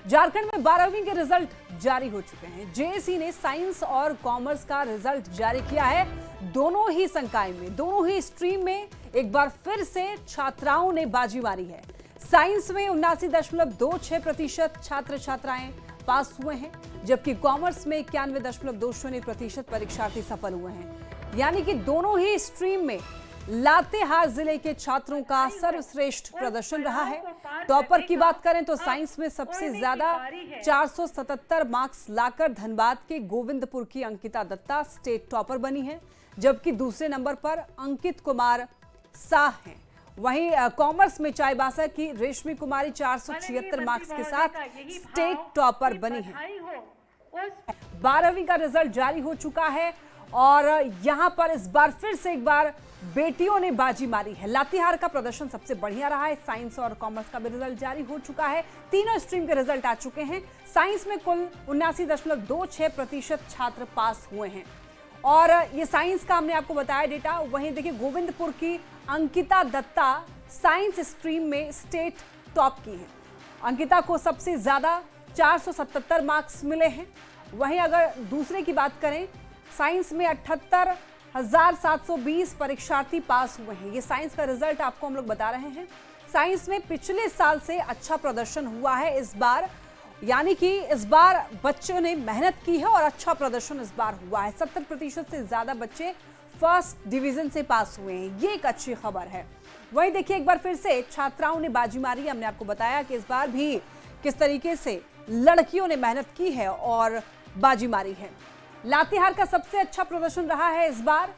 झारखंड में 12वीं के रिजल्ट जारी हो चुके हैं। जेएससी ने साइंस और कॉमर्स का रिजल्ट जारी किया है। दोनों ही संकाय में, दोनों ही स्ट्रीम में एक बार फिर से छात्राओं ने बाजी मारी है। साइंस में 79.26% छात्र छात्राएं पास हुए हैं, जबकि कॉमर्स में 91.20% परीक्षार्थी सफल हुए हैं। यानी कि दोनों ही स्ट्रीम में लातेहार जिले के छात्रों का सर्वश्रेष्ठ प्रदर्शन रहा है। टॉपर की बात करें तो साइंस में सबसे ज्यादा 477 मार्क्स लाकर धनबाद के गोविंदपुर की अंकिता दत्ता स्टेट टॉपर बनी है, जबकि दूसरे नंबर पर अंकित कुमार शाह हैं। वहीं कॉमर्स में चाईबासा की रेशमी कुमारी 476 मार्क्स के साथ स्टेट टॉपर बनी है। 12वीं का रिजल्ट जारी हो चुका है और यहां पर इस बार फिर से एक बार बेटियों ने बाजी मारी है। लातेहार का प्रदर्शन सबसे बढ़िया रहा है। साइंस और कॉमर्स का भी रिजल्ट जारी हो चुका है। तीनों स्ट्रीम के रिजल्ट आ चुके हैं। साइंस में कुल 79.26% छात्र पास हुए हैं और ये साइंस का हमने आपको बताया डेटा। वहीं देखिए गोविंदपुर की अंकिता दत्ता साइंस स्ट्रीम में स्टेट टॉप की है। अंकिता को सबसे ज्यादा 477 मार्क्स मिले हैं। वहीं अगर दूसरे की बात करें, साइंस में 78,720 परीक्षार्थी पास हुए हैं। ये साइंस का रिजल्ट आपको हम लोग बता रहे हैं। साइंस में पिछले साल से अच्छा प्रदर्शन हुआ है इस बार, यानी कि इस बार बच्चों ने मेहनत की है और अच्छा प्रदर्शन इस बार हुआ है। 70% से ज्यादा बच्चे फर्स्ट डिवीजन से पास हुए हैं। ये एक अच्छी खबर है। वहीं देखिए एक बार फिर से छात्राओं ने बाजी मारी। हमने आपको बताया कि इस बार भी किस तरीके से लड़कियों ने मेहनत की है और बाजी मारी है। लातेहार का सबसे अच्छा प्रदर्शन रहा है इस बार।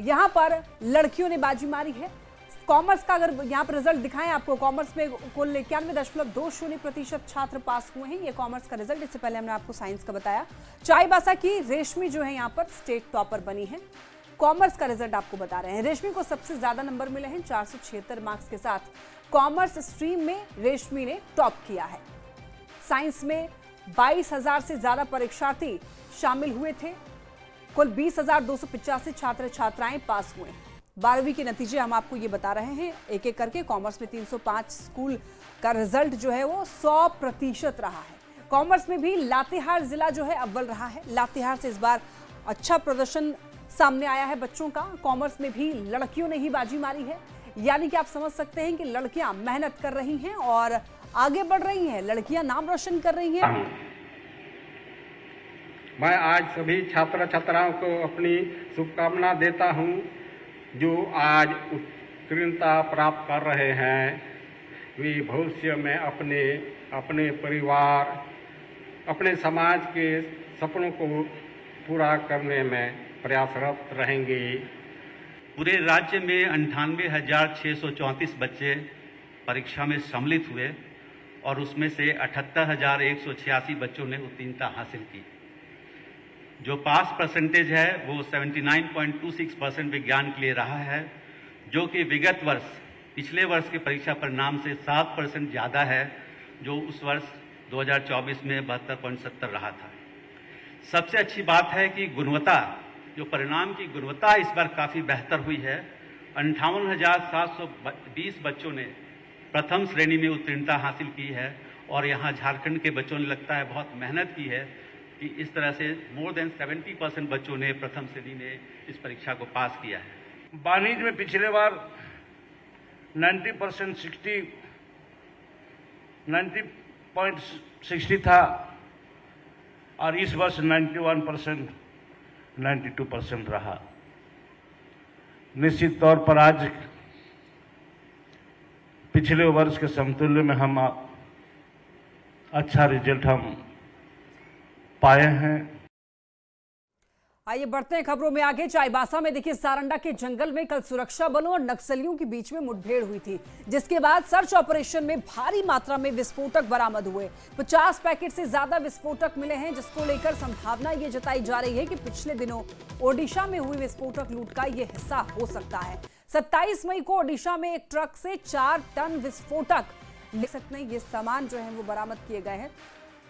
यहां पर लड़कियों ने बाजी मारी है। कॉमर्स का अगर यहां पर रिजल्ट दिखाएं आपको, कॉमर्स में कुल 91.20% छात्र पास हुए हैं। ये कॉमर्स का रिजल्ट। इससे पहले हमने आपको साइंस का बताया। चाईबासा की रेशमी जो है यहां पर स्टेट टॉपर बनी है। कॉमर्स का रिजल्ट आपको बता रहे हैं। रेशमी को सबसे ज्यादा नंबर मिले हैं 476 मार्क्स के साथ। कॉमर्स स्ट्रीम में रेशमी ने टॉप किया है। साइंस में 22,000 से ज्यादा परीक्षार्थी शामिल हुए थे। कुल 20,285 छात्र छात्राएं पास हुए। 12वीं के नतीजे हम आपको ये बता रहे हैं एक एक करके। कॉमर्स में 305 स्कूल का रिजल्ट जो है वो 100% रहा है। कॉमर्स में भी लातेहार जिला जो है अव्वल रहा है। लातेहार से इस बार अच्छा प्रदर्शन सामने आया है बच्चों का। कॉमर्स में भी लड़कियों ने ही बाजी मारी है। यानी कि आप समझ सकते हैं कि लड़कियां मेहनत कर रही हैं और आगे बढ़ रही हैं। लड़कियां नाम रोशन कर रही हैं। मैं आज सभी छात्र छात्राओं को अपनी शुभकामना देता हूं, जो आज उत्तीर्णता प्राप्त कर रहे हैं। वे भविष्य में अपने परिवार, अपने समाज के सपनों को पूरा करने में प्रयासरत रहेंगे। पूरे राज्य में 98,634 बच्चे परीक्षा में सम्मिलित हुए और उसमें से 78,186 बच्चों ने उत्तीर्णता हासिल की। जो पास परसेंटेज है वो 79.26% विज्ञान के लिए रहा है, जो कि विगत वर्ष पिछले वर्ष के परीक्षा परिणाम से 7% ज़्यादा है, जो उस वर्ष 2024 में 72.70 रहा था। सबसे अच्छी बात है कि गुणवत्ता, जो परिणाम की गुणवत्ता इस बार काफ़ी बेहतर हुई है। 58,720 बच्चों ने प्रथम श्रेणी में उत्तीर्णता हासिल की है और यहाँ झारखंड के बच्चों ने लगता है बहुत मेहनत की है कि इस तरह से मोर देन 70% बच्चों ने प्रथम श्रेणी में इस परीक्षा को पास किया है। वाणिज्य में पिछले बार 90.60 था और इस वर्ष 91%, 92% रहा। निश्चित तौर पर आज पिछले वर्ष के समतुल्य में हम अच्छा रिजल्ट हम पाए हैं। आइए बढ़ते हैं खबरों में आगे। चाईबासा में देखिए सारंडा के जंगल में कल सुरक्षा बलों और नक्सलियों के बीच में मुठभेड़ हुई थी, जिसके बाद सर्च ऑपरेशन में भारी मात्रा में विस्फोटक बरामद हुए। 50 पैकेट से ज्यादा विस्फोटक मिले हैं, जिसको लेकर संभावना ये जताई जा रही है कि पिछले दिनों ओडिशा में हुई विस्फोटक लूट का ये हिस्सा हो सकता है। 27 मई को ओडिशा में एक ट्रक से 4 टन विस्फोटक ले सकते हैं ये सामान जो है वो बरामद किए गए हैं।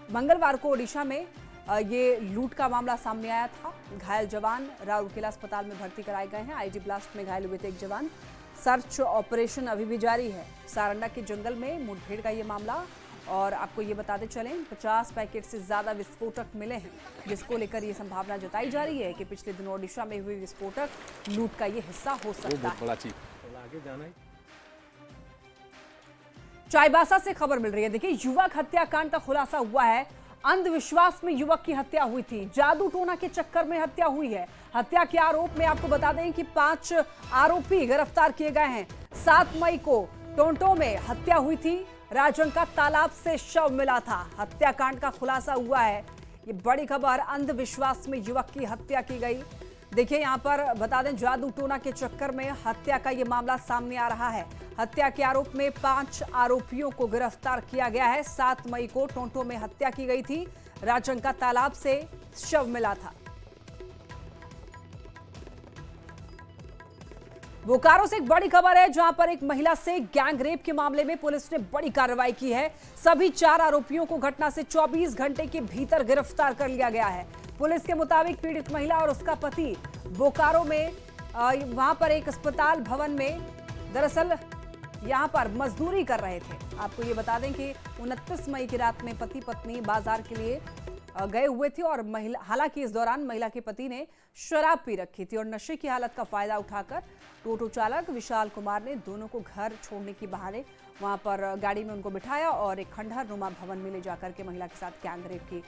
मंगलवार को ओडिशा में ये लूट का मामला सामने आया था। घायल जवान राउरकेला अस्पताल में भर्ती कराए गए हैं। आईडी ब्लास्ट में घायल हुए थे एक जवान। सर्च ऑपरेशन अभी भी जारी है। सारंडा के जंगल में मुठभेड़ का ये मामला और आपको ये बताते चलें 50 पैकेट से ज्यादा विस्फोटक मिले हैं, जिसको लेकर ये संभावना जताई जा रही है कि पिछले दिनों ओडिशा में हुई विस्फोटक लूट का ये हिस्सा हो सकता है। चाईबासा से खबर मिल रही है। देखिए, युवक हत्याकांड का खुलासा हुआ है। अंधविश्वास में युवक की हत्या हुई थी, जादू टोना के चक्कर में हत्या हुई है। हत्या के आरोप में आपको बता दें कि 5 आरोपी गिरफ्तार किए गए हैं। 7 मई को टोंटो में हत्या हुई थी। राजन का तालाब से शव मिला था। हत्याकांड का खुलासा हुआ है। ये बड़ी खबर, अंधविश्वास में युवक की हत्या की गई। देखिए, यहाँ पर बता दें, जादू टोना के चक्कर में हत्या का ये मामला सामने आ रहा है। हत्या के आरोप में 5 आरोपियों को गिरफ्तार किया गया है। 7 मई को टोंटो में हत्या की गई थी। राजन का तालाब से शव मिला था। बोकारो से एक बड़ी खबर है, जहां पर एक महिला से गैंग रेप के मामले में पुलिस ने बड़ी कार्रवाई की है। सभी 4 आरोपियों को घटना से 24 घंटे के भीतर गिरफ्तार कर लिया गया है। पुलिस के मुताबिक पीड़ित महिला और उसका पति बोकारो में वहां पर एक अस्पताल भवन में दरअसल यहां पर मजदूरी कर रहे थे। आपको ये बता दें कि 29 मई की रात में पति पत्नी बाजार के लिए गए हुए थे और हालांकि इस दौरान महिला के पति ने शराब पी रखी थी और नशे की हालत का फायदा उठाकर टोटो चालक विशाल कुमार ने दोनों को घर छोड़ने की बहाने वहां पर गाड़ी में उनको बिठाया और एक खंडहर नुमा भवन में ले जाकर के महिला के साथ गैंग रेप की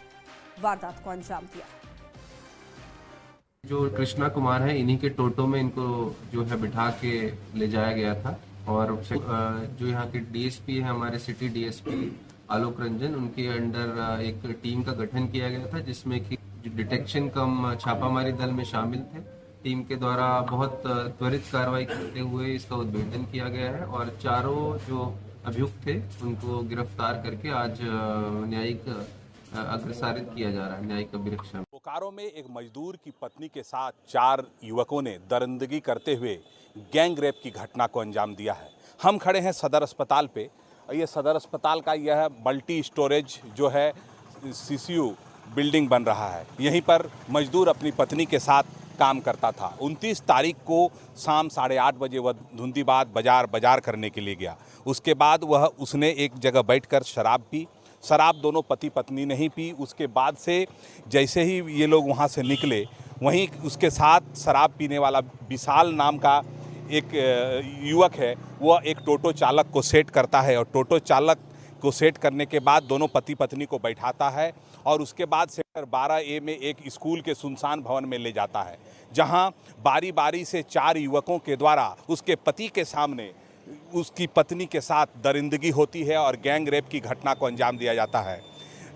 वारदात को अंजाम दिया। जो कृष्णा कुमार है, इन्हीं के टोटो में इनको जो है बिठा के ले जाया गया था और जो यहाँ के डीएसपी है, हमारे सिटी डीएसपी आलोक रंजन, उनके अंडर एक टीम का गठन किया गया था, जिसमें कि डिटेक्शन कम छापामारी दल में शामिल थे। टीम के द्वारा बहुत त्वरित कार्रवाई करते हुए इसका उद्भेदन किया गया है और चारों जो अभियुक्त थे उनको गिरफ्तार करके आज न्यायिक अग्रसारित किया जा रहा है, न्यायिक अभिरक्षा। बोकारो में एक मजदूर की पत्नी के साथ 4 युवकों ने दरिंदगी करते हुए गैंग रेप की घटना को अंजाम दिया है। हम खड़े हैं सदर अस्पताल पे। ये सदर अस्पताल का यह मल्टी स्टोरेज जो है सीसीयू बिल्डिंग बन रहा है। यहीं पर मजदूर अपनी पत्नी के साथ काम करता था। 29 तारीख को शाम 8:30 बजे वह धुंधीबाद बाजार करने के लिए गया। उसके बाद उसने एक जगह बैठकर शराब पी। शराब दोनों पति पत्नी ने ही पी। उसके बाद से जैसे ही ये लोग वहाँ से निकले, वहीं उसके साथ शराब पीने वाला विशाल नाम का एक युवक है, वह एक टोटो चालक को सेट करता है और टोटो चालक को सेट करने के बाद दोनों पति पत्नी को बैठाता है और उसके बाद सेक्टर 12A में एक स्कूल के सुनसान भवन में ले जाता है, जहां बारी बारी से 4 युवकों के द्वारा उसके पति के सामने उसकी पत्नी के साथ दरिंदगी होती है और गैंग रेप की घटना को अंजाम दिया जाता है।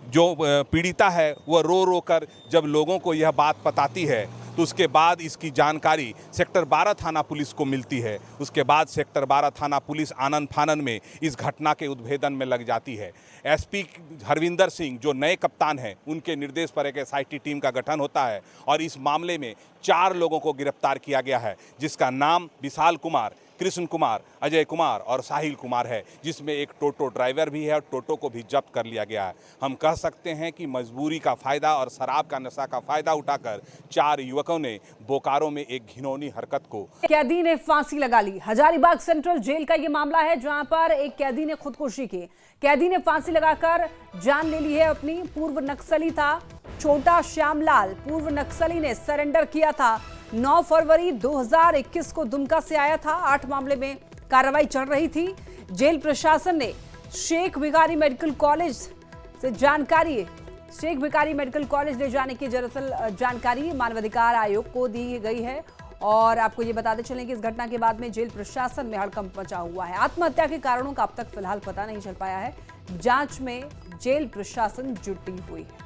जो पीड़िता है वह रो रो कर जब लोगों को यह बात बताती है तो उसके बाद इसकी जानकारी सेक्टर 12 थाना पुलिस को मिलती है। उसके बाद सेक्टर 12 थाना पुलिस आनन फानन में इस घटना के उद्भेदन में लग जाती है। एसपी हरविंदर सिंह जो नए कप्तान हैं, उनके निर्देश पर एक एसआईटी टीम का गठन होता है और इस मामले में 4 लोगों को गिरफ्तार किया गया है, जिसका नाम विशाल कुमार, कृष्ण कुमार, अजय कुमार और साहिल कुमार है, जिसमें एक टोटो ड्राइवर भी है और टोटो को भी जब्त कर लिया गया है। हम कह सकते हैं कि मजबूरी का फायदा और शराब का नशा का फायदा उठाकर 4 युवकों ने बोकारो में एक घिनौनी हरकत को। कैदी ने फांसी लगा ली। हजारीबाग सेंट्रल जेल का यह मामला है, जहां पर एक कैदी ने खुदकुशी की। कैदी ने फांसी लगाकर जान ले ली है अपनी। पूर्व नक्सली था छोटा श्यामलाल, पूर्व नक्सली ने सरेंडर किया था। 9 फरवरी 2021 को दुमका से आया था। 8 मामले में कार्रवाई चल रही थी। जेल प्रशासन ने शेख भिखारी मेडिकल कॉलेज से शेख भिखारी मेडिकल कॉलेज ले जाने की दरअसल जानकारी मानवाधिकार आयोग को दी गई है और आपको ये बताते चलें कि इस घटना के बाद में जेल प्रशासन में हड़कंप मचा हुआ है। आत्महत्या के कारणों का अब तक फिलहाल पता नहीं चल पाया है। जांच में जेल प्रशासन जुटी हुई है।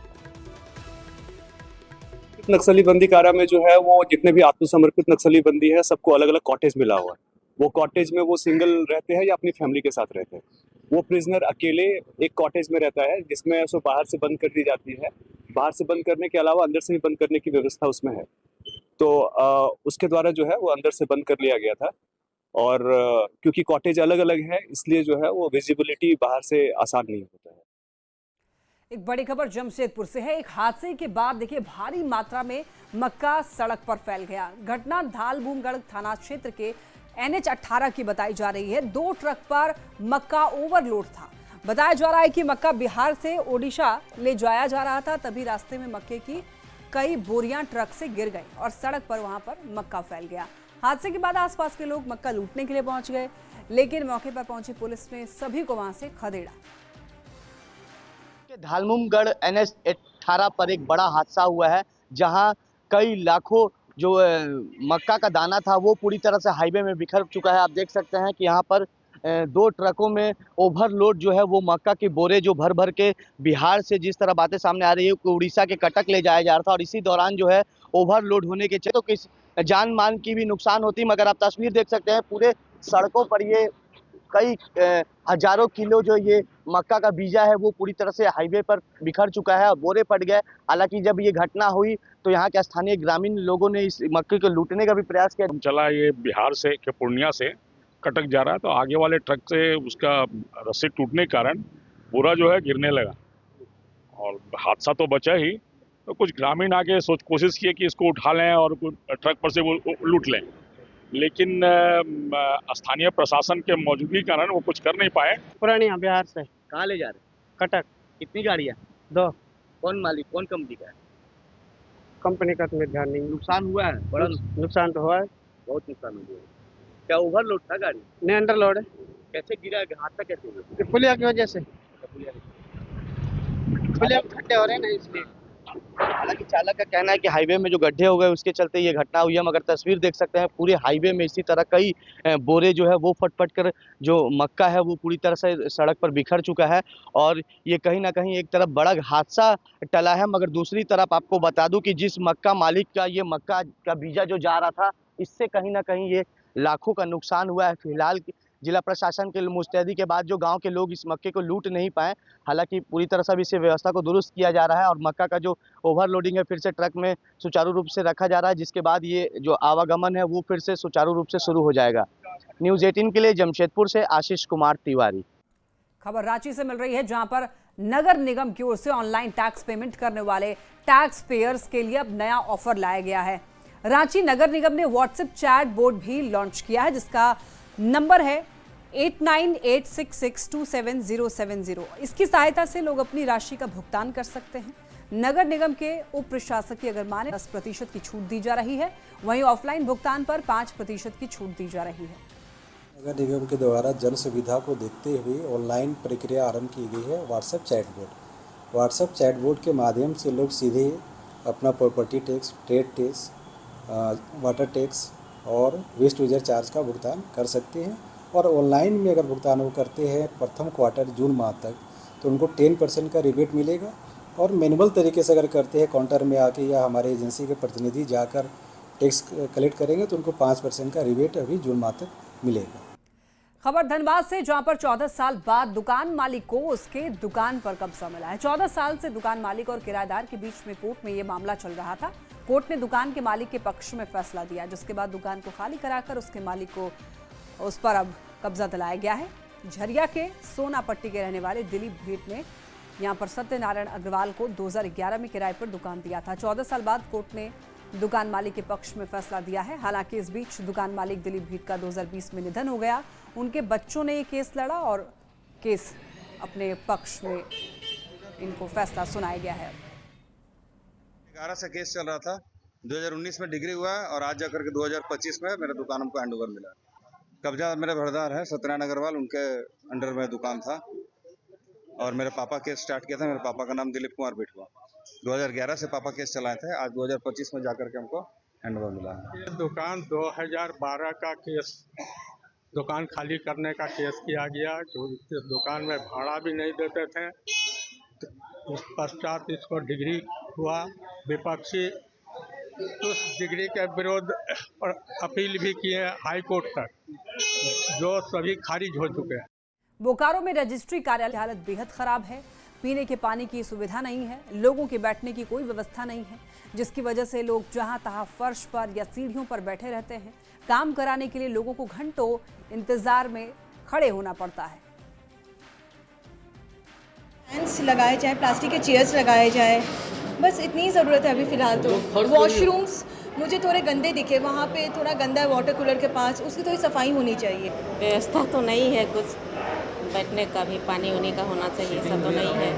नक्सली बंदी कारा में जो है वो जितने भी आत्मसमर्पित नक्सली बंदी है, सबको अलग अलग कॉटेज मिला हुआ है। वो कॉटेज में वो सिंगल रहते हैं या अपनी फैमिली के साथ रहते हैं। वो प्रिजनर अकेले एक कॉटेज में रहता है, जिसमें उसको बाहर से बंद कर दी जाती है। बाहर से बंद करने के अलावा अंदर से भी बंद करने की व्यवस्था उसमें है। तो उसके द्वारा जो है वो अंदर से बंद कर लिया गया था और क्योंकि कॉटेज अलग अलग है, इसलिए जो है वो विजिबिलिटी बाहर से आसान नहीं होता है। एक बड़ी खबर जमशेदपुर से है। एक हादसे के बाद देखिए भारी मात्रा में मक्का सड़क पर फैल गया। घटना धालभूमगढ़ थाना क्षेत्र के NH 18 की बताई जा रही है। 2 ट्रक पर मक्का ओवरलोड था। बताया जा रहा है कि मक्का बिहार से ओडिशा ले जाया जा रहा था, तभी रास्ते में मक्के की कई बोरियां ट्रक से गिर गई और सड़क पर वहां पर मक्का फैल गया। हादसे के बाद आसपास के लोग मक्का लूटने के लिए पहुंच गए, लेकिन मौके पर पहुंची पुलिस ने सभी को वहां से खदेड़ा। धालमुमगढ़ NH 18 पर एक बड़ा हादसा हुआ है, जहां कई लाखों जो मक्का का दाना था वो पूरी तरह से हाईवे में बिखर चुका है। आप देख सकते हैं कि यहाँ पर 2 ट्रकों में ओवरलोड जो है वो मक्का के बोरे जो भर भर के बिहार से जिस तरह बातें सामने आ रही है कि उड़ीसा के कटक ले जाया जा रहा था, और इसी दौरान जो है ओवरलोड होने के चलते तो किस जान मान की भी नुकसान होती। मगर आप तस्वीर देख सकते हैं, पूरे सड़कों पर ये कई हजारों किलो जो ये मक्का का बीजा है वो पूरी तरह से हाईवे पर बिखर चुका है और बोरे फट गए। हालांकि जब ये घटना हुई तो यहाँ के स्थानीय ग्रामीण लोगों ने इस मक्के को लूटने का भी प्रयास किया। चला ये बिहार से के पूर्णिया से कटक जा रहा है, तो आगे वाले ट्रक से उसका रस्सी टूटने के कारण पूरा जो है गिरने लगा और हादसा तो बचा ही। तो कुछ ग्रामीण आके कोशिश किए कि इसको उठा लें और ट्रक पर से वो लूट लें, लेकिन स्थानीय प्रशासन के मौजूदगी के कारण वो कुछ कर नहीं पाए। पूर्णिया बिहार से कहाँ ले जा रहे? कटक। कितनी गाड़ियाँ? 2। कौन मालिक, कौन कंपनी का है? कंपनी का तो ध्यान नहीं। नुकसान हुआ है? बड़ा नुकसान तो हुआ है, बहुत नुकसान हुआ है। क्या ओवरलोड था गाड़ी? नहीं, अंडरलोड है। कैसे गिरा, हादसा कैसे हुआ? पुलिया की वजह से, पुलिया खड्डे हो रहे हैं ना इसलिए। हालांकि चालक का कहना है कि हाईवे में जो गड्ढे हो गए उसके चलते ये घटना हुई है। मगर तस्वीर देख सकते हैं, पूरे हाईवे में इसी तरह कई बोरे जो है वो फट कर जो मक्का है वो पूरी तरह से सड़क पर बिखर चुका है और ये कहीं ना कहीं एक तरफ बड़ा हादसा टला है। मगर दूसरी तरफ आपको बता दूं कि जिस मक्का मालिक का ये मक्का का बीजा जो जा रहा था, इससे कहीं ना कहीं ये लाखों का नुकसान हुआ है। फिलहाल जिला प्रशासन के मुस्तैदी के बाद जो गांव के लोग इस मक्के को लूट नहीं पाए। हालांकि पूरी तरह से इस व्यवस्था को दुरुस्त किया जा रहा है और मक्का का जो ओवरलोडिंग है फिर से ट्रक में सुचारू रूप से रखा जा रहा है, जिसके बाद ये जो आवागमन है वो फिर से सुचारू रूप से शुरू हो जाएगा। न्यूज़ 18 के लिए जमशेदपुर से आशीष कुमार तिवारी। खबर रांची से मिल रही है, जहां पर नगर निगम की ओर से ऑनलाइन टैक्स पेमेंट करने वाले टैक्स पेयर्स के लिए अब नया ऑफर लाया गया है। रांची नगर निगम ने व्हाट्सएप चैट बोर्ड भी लॉन्च किया है, जिसका नंबर है 8986627070। इसकी सहायता से लोग अपनी राशि का भुगतान कर सकते हैं। नगर निगम के उप प्रशासक की अगर माने 10% की छूट दी जा रही है, वहीं ऑफलाइन भुगतान पर 5% की छूट दी जा रही है। नगर निगम के द्वारा जन सुविधा को देखते हुए ऑनलाइन प्रक्रिया आरंभ की गई है WhatsApp chat board. WhatsApp chat board के माध्यम से लोग सीधे अपना property tax, trade tax, water tax और वेस्ट यूजर चार्ज का भुगतान कर सकते हैं। और ऑनलाइन में अगर भुगतान वो करते हैं प्रथम क्वार्टर जून माह तक, तो उनको 10% का रिबेट मिलेगा। और मैनुअल तरीके से अगर करते हैं काउंटर में आके या हमारे एजेंसी के प्रतिनिधि जाकर टैक्स कलेक्ट करेंगे, तो उनको 5% का रिबेट अभी जून माह तक मिलेगा। खबर धनबाद से, जहां पर 14 साल बाद दुकान मालिक को उसके दुकान पर कब्जा मिला है। 14 साल से दुकान मालिक और किराएदार के बीच में कोर्ट में यह मामला चल रहा था। कोर्ट ने दुकान के मालिक के पक्ष में फैसला दिया, जिसके बाद दुकान को खाली कराकर उसके मालिक को उस पर अब कब्जा दिलाया गया है। झरिया के सोना पट्टी के रहने वाले दिलीप भीट ने यहां पर सत्यनारायण अग्रवाल को 2011 में किराए पर दुकान दिया था। 14 साल बाद कोर्ट ने दुकान मालिक के पक्ष में फैसला दिया है। हालांकि इस बीच दुकान मालिक दिलीप भीट का 2020 में निधन हो गया। उनके बच्चों ने ये केस लड़ा और केस अपने पक्ष में इनको फैसला सुनाया गया है। 11 से केस चल रहा था, 2019 में डिग्री हुआ और आज जाकर के 2025 में मेरे दुकान हमको हैंड ओवर मिला। कब्जा मेरे भरदार है सत्यनारायण अग्रवाल, उनके अंडर में दुकान था और मेरे पापा केस स्टार्ट किया था। मेरे पापा का नाम दिलीप कुमार भीट हुआ। 2011 से पापा केस चलाए थे, आज 2025 में जाकर के हमको हैंड ओवर मिला है। ये दुकान 2012 का केस, दुकान खाली करने का केस किया गया। जो इस दुकान में भाड़ा भी नहीं देते थे, उस पश्चात इसको डिग्री हुआ। विपक्षी उस डिग्री के विरोध और अपील भी किए हाई कोर्ट तक, जो सभी खारिज हो चुके हैं। बोकारो में रजिस्ट्री कार्यालय की हालत बेहद खराब है। पीने के पानी की सुविधा नहीं है, लोगों के बैठने की कोई व्यवस्था नहीं है, जिसकी वजह से लोग जहां तहां फर्श पर या सीढ़ियों पर बैठे रहते हैं। काम कराने के लिए लोगों को घंटों इंतजार में खड़े होना पड़ता है। फैंस लगाए जाए, प्लास्टिक के चेयर्स लगाए जाए, बस इतनी ज़रूरत है अभी फ़िलहाल। तो वॉशरूम्स मुझे थोड़े गंदे दिखे, वहाँ पे थोड़ा गंदा है वाटर कूलर के पास, उसकी थोड़ी सफाई होनी चाहिए। व्यवस्था तो नहीं है कुछ, बैठने का भी पानी उनी का होना चाहिए, सब तो नहीं है।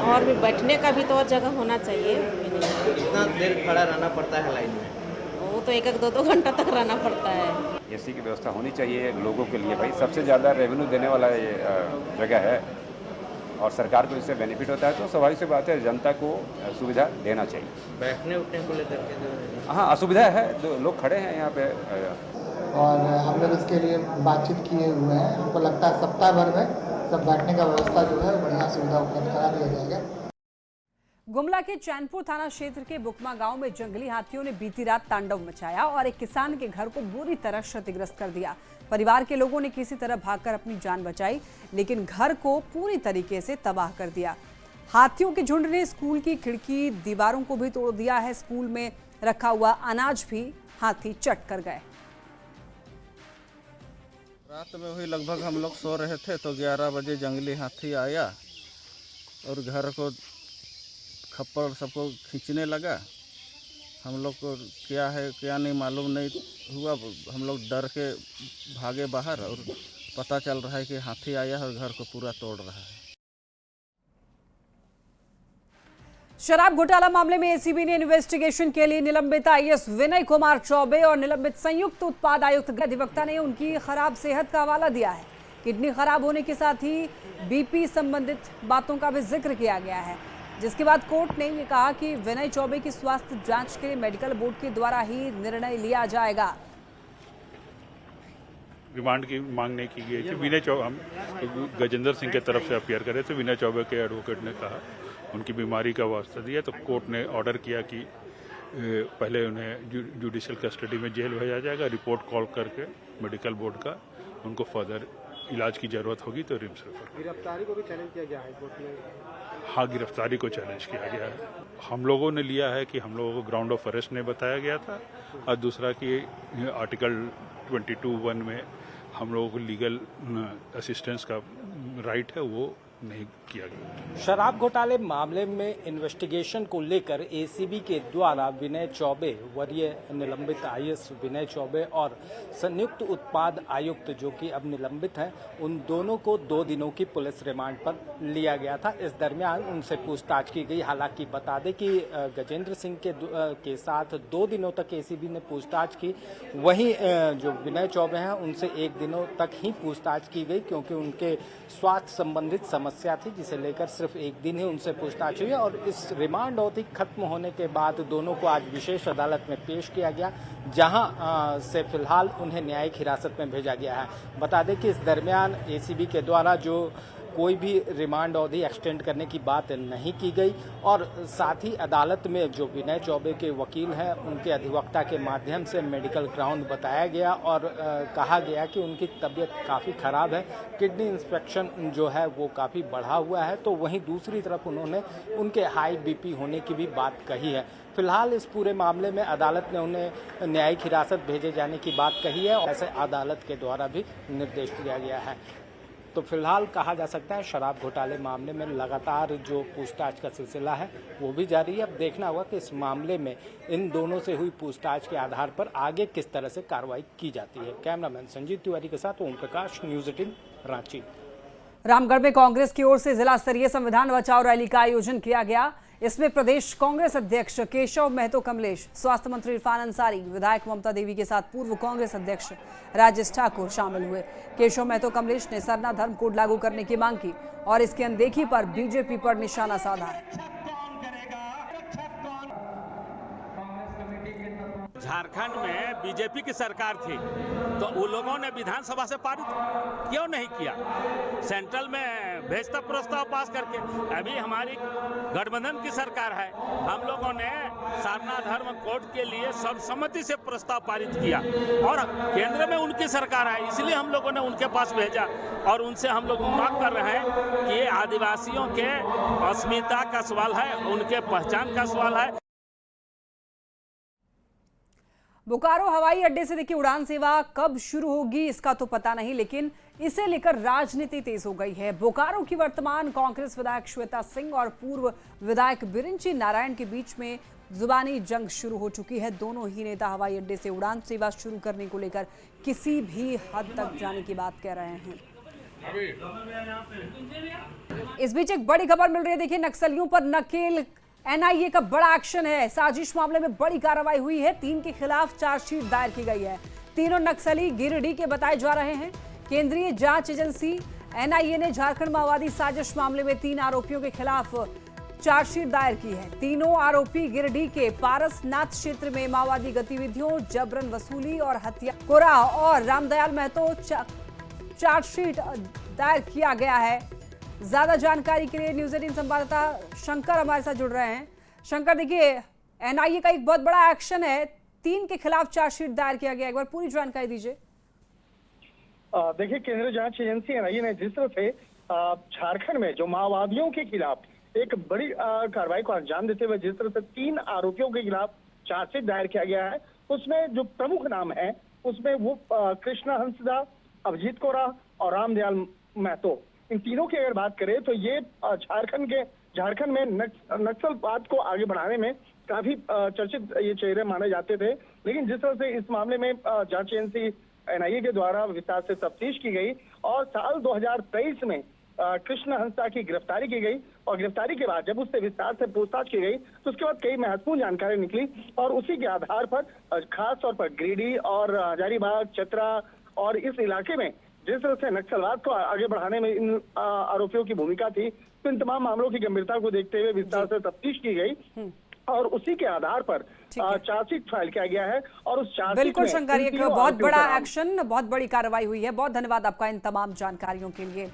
और भी बैठने का भी तो और जगह होना चाहिए। कितना देर खड़ा रहना पड़ता है लाइन में? वो तो 1-1, 2-2 घंटा तक रहना पड़ता है। एसी की व्यवस्था होनी चाहिए लोगों के लिए। भाई सबसे ज़्यादा रेवेन्यू देने वाला ये जगह है और सरकार को इससे बेनिफिट होता है, तो स्वाभाविक सी बात है जनता को सुविधा देना चाहिए। बैठने उठने को लेकर के हाँ, असुविधा है, लोग खड़े हैं यहाँ पे और हम लोग इसके लिए बातचीत किए हुए हैं। हमको लगता है सप्ताह भर में सब बैठने का व्यवस्था जो है बढ़िया सुविधा उपलब्ध करा दिया जाएगा। गुमला के चैनपुर थाना क्षेत्र के बुकमा गांव में जंगली हाथियों ने बीती रात तांडव मचाया और एक किसान के घर को बुरी तरह क्षतिग्रस्त कर दिया। परिवार के लोगों ने किसी तरह भागकर अपनी जान बचाई, लेकिन घर को पूरी तरीके से तबाह कर दिया। हाथियों के झुंड ने स्कूल की खिड़की दीवारों को भी तोड़ दिया है। स्कूल में रखा हुआ अनाज भी हाथी चट कर गए। रात में हुई, लगभग हम लोग सो रहे थे तो 11 बजे जंगली हाथी आया और घर को खप्पर सबको खींचने लगा। हम लोग को क्या है क्या नहीं मालूम नहीं हुआ। हम लोग डर के भागे बाहर और पता चल रहा है कि हाथी आया है और घर को पूरा तोड़ रहा है। शराब घोटाला मामले में एसीबी ने इन्वेस्टिगेशन के लिए निलंबित आईएएस विनय कुमार चौबे और निलंबित संयुक्त उत्पाद आयुक्त अधिवक्ता ने उनकी खराब सेहत का हवाला दिया है। किडनी खराब होने के साथ ही बीपी संबंधित बातों का भी जिक्र किया गया है, जिसके बाद कोर्ट ने ये कहा कि विनय चौबे की स्वास्थ्य जांच के लिए मेडिकल बोर्ड के द्वारा ही निर्णय लिया जाएगा। रिमांड की मांग नहीं की गई थी। विनय चौबे, हम गजेंद्र सिंह के तरफ से अपीयर करे थे। विनय चौबे के एडवोकेट ने कहा उनकी बीमारी का वास्ता दिया, तो कोर्ट ने ऑर्डर किया कि पहले उन्हें जुडिशियल कस्टडी में जेल भेजा जाएगा। रिपोर्ट कॉल करके मेडिकल बोर्ड का उनको फर्दर इलाज की जरूरत होगी तो रिम्स रेफर। गिरफ्तारी को भी चैलेंज किया गया है कोर्ट में? हाँ, गिरफ्तारी को चैलेंज किया गया है। हम लोगों ने लिया है कि हम लोगों को ग्राउंड ऑफ अरेस्ट नहीं बताया गया था, और दूसरा कि आर्टिकल 22(1) में हम लोगों को लीगल असिस्टेंस का राइट है, वो नहीं किया गया। शराब घोटाले मामले में इन्वेस्टिगेशन को लेकर एसीबी के द्वारा विनय चौबे, वरीय निलंबित आईएएस विनय चौबे और संयुक्त उत्पाद आयुक्त जो कि अब निलंबित हैं, उन दोनों को 2 दिनों की पुलिस रिमांड पर लिया गया था। इस दरमियान उनसे पूछताछ की गई। हालांकि बता दें कि गजेंद्र सिंह के साथ 2 दिनों तक एसीबी ने पूछताछ की। वहीं जो विनय चौबे हैं उनसे 1 दिनों तक ही पूछताछ की गई, क्योंकि उनके स्वास्थ्य संबंधित समस्या थी, जिसे लेकर सिर्फ 1 दिन ही उनसे पूछताछ हुई। और इस रिमांड अवधि खत्म होने के बाद दोनों को आज विशेष अदालत में पेश किया गया, जहां से फिलहाल उन्हें न्यायिक हिरासत में भेजा गया है। बता दें कि इस दरमियान एसीबी के द्वारा जो कोई भी रिमांड अवधि एक्सटेंड करने की बात नहीं की गई, और साथ ही अदालत में जो विनय चौबे के वकील हैं उनके अधिवक्ता के माध्यम से मेडिकल ग्राउंड बताया गया और कहा गया कि उनकी तबीयत काफ़ी ख़राब है, किडनी इंस्पेक्शन जो है वो काफ़ी बढ़ा हुआ है। तो वहीं दूसरी तरफ उन्होंने उनके हाई बीपी होने की भी बात कही है। फिलहाल इस पूरे मामले में अदालत ने उन्हें न्यायिक हिरासत भेजे जाने की बात कही है, और ऐसे अदालत के द्वारा भी निर्देश दिया गया है। तो फिलहाल कहा जा सकता है शराब घोटाले मामले में लगातार जो पूछताछ का सिलसिला है वो भी जारी है। अब देखना होगा कि इस मामले में इन दोनों से हुई पूछताछ के आधार पर आगे किस तरह से कार्रवाई की जाती है। कैमरामैन संजीव तिवारी के साथ ओम प्रकाश, न्यूज़ 18 रांची। रामगढ़ में कांग्रेस की ओर से जिला स्तरीय संविधान बचाओ रैली का आयोजन किया गया। इसमें प्रदेश कांग्रेस अध्यक्ष केशव महतो कमलेश, स्वास्थ्य मंत्री इरफान अंसारी, विधायक ममता देवी के साथ पूर्व कांग्रेस अध्यक्ष राजेश ठाकुर शामिल हुए। केशव महतो कमलेश ने सरना धर्म कोड लागू करने की मांग की और इसकी अनदेखी पर बीजेपी पर निशाना साधा। झारखंड में बीजेपी की सरकार थी तो उन लोगों ने विधानसभा से पारित क्यों नहीं किया? सेंट्रल में भेजता प्रस्ताव पास करके। अभी हमारी गठबंधन की सरकार है, हम लोगों ने सारना धर्म कोड के लिए सर्वसम्मति से प्रस्ताव पारित किया और केंद्र में उनकी सरकार है, इसलिए हम लोगों ने उनके पास भेजा और उनसे हम लोग मांग कर रहे हैं कि ये आदिवासियों के अस्मिता का सवाल है, उनके पहचान का सवाल है। बोकारो हवाई अड्डे से देखिए उड़ान सेवा कब शुरू होगी इसका तो पता नहीं, लेकिन इसे लेकर राजनीति तेज हो गई है। बोकारो की वर्तमान कांग्रेस विधायक श्वेता सिंह और पूर्व विधायक बिरिंची नारायण के बीच में जुबानी जंग शुरू हो चुकी है। दोनों ही नेता हवाई अड्डे से उड़ान सेवा शुरू करने को लेकर किसी भी हद तक जाने की बात कह रहे हैं। इस बीच एक बड़ी खबर मिल रही है, देखिए नक्सलियों पर नकेल एनआईए का बड़ा एक्शन है। साजिश मामले में बड़ी कार्रवाई हुई है। 3 के खिलाफ चार्जशीट दायर की गई है। तीनों नक्सली गिरिडीह के बताए जा रहे हैं। केंद्रीय जांच एजेंसी एनआईए ने झारखंड माओवादी साजिश मामले में 3 आरोपियों के खिलाफ चार्जशीट दायर की है। तीनों आरोपी गिरिडीह के पारसनाथ क्षेत्र में माओवादी गतिविधियों, जबरन वसूली और हत्या कोरा और रामदयाल महतो चार्जशीट दायर किया गया है। ज्यादा जानकारी के लिए न्यूज़ 18 संवाददाता शंकर हमारे साथ जुड़ रहे हैं। शंकर, देखिए एनआईए का एक बहुत बड़ा एक्शन है, 3 के खिलाफ चार्जशीट दायर किया गया, एक बार पूरी जानकारी दीजिए। देखिए, केंद्रीय जांच एजेंसी एनआईए ने जिस तरह से झारखंड में जो माओवादियों के खिलाफ एक बड़ी कार्रवाई को अंजाम देते हुए जिस तरह से 3 आरोपियों के खिलाफ चार्जशीट दायर किया गया है, उसमें जो प्रमुख नाम है उसमें वो कृष्णा हंसदा, अभिजीत कोरा और रामदयाल महतो, इन तीनों की अगर बात करें तो ये झारखंड में नक्सलवाद को आगे बढ़ाने में काफी चर्चित ये चेहरे माने जाते थे। लेकिन जिस तरह से इस मामले में जांच एजेंसी एनआईए के द्वारा विस्तार से तफ्तीश की गई और साल 2023 में कृष्ण हंसा की गिरफ्तारी की गई और गिरफ्तारी के बाद जब उससे विस्तार से पूछताछ की गई तो उसके बाद कई महत्वपूर्ण जानकारी निकली और उसी के आधार पर खास तौर पर गिरिडीह और हजारीबाग, चतरा और इस इलाके में जिस तरह से नक्सलवाद को आगे बढ़ाने में इन आरोपियों की भूमिका थी, तो इन तमाम मामलों की गंभीरता को देखते हुए विस्तार से तफ्तीश की गई और उसी के आधार पर चार्जशीट फाइल किया गया है। और उस चार्जशीट बिल्कुल शंकर, एक बहुत बड़ा एक्शन, बहुत बड़ी कार्रवाई हुई है। बहुत धन्यवाद आपका इन तमाम जानकारियों के लिए।